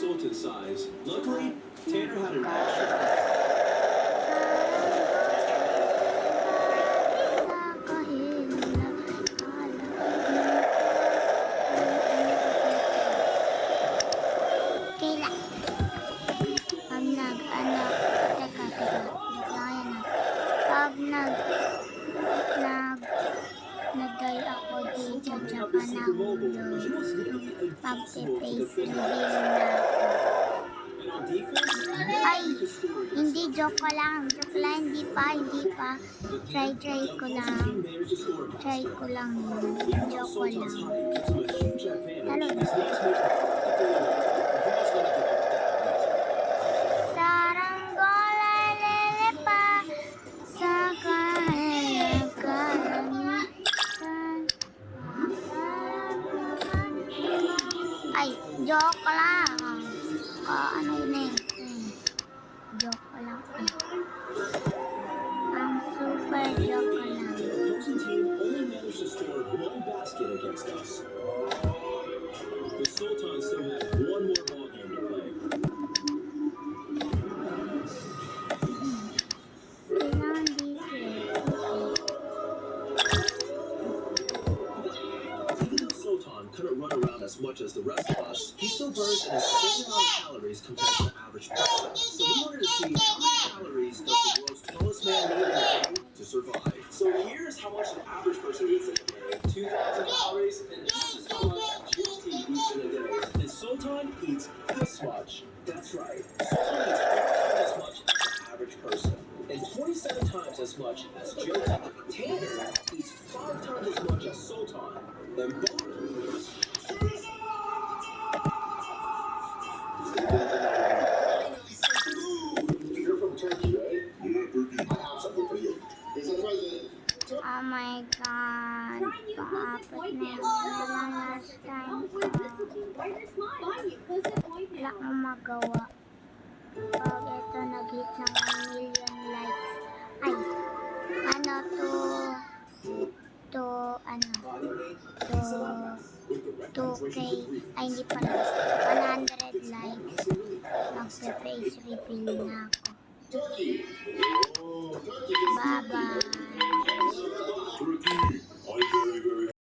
Sultan size. Luckily, Tanner had an extra. Kaya pag nag-die ako dito sa panahon magpe-face reveal na ako. Ay, hindi, joke lang, hindi pa, try ko lang yun, joke lang. Talon. Saranggola lele pa sa ay, joke lang. Ano yun eh. Joke lang eh. Ang super joke lang. The opposing team only managed to score one basket against us. The Sultans still have one more ball game to play. Kailangan dito eh. Even though Sultan couldn't run around as much as the rest of us, he still burned an insane amount of calories compared to the average person. So we wanted to see how many calories does the world's tallest man need in a day to survive. So here's how much an average person eats in a day. 2,000 calories, and this is how much GT eats in a day. And Sultan eats this much. That's right. Sultan eats 4 times as much as the average person, and 27 times as much as Jyoti. Tanner eats 5 times as much as Sultan, and both. You're from Turkey, right? Yeah, Turkey. I have something for you. Here's a present. Oh my God. Paapat na lang last time ko. Wala akong magawa. Pag ito nag-hit ng 1 million likes. Ay, ano to 2K. Ay, hindi pala. 100 likes. Magpe-face reveal na ako. Bye-bye. Turkey.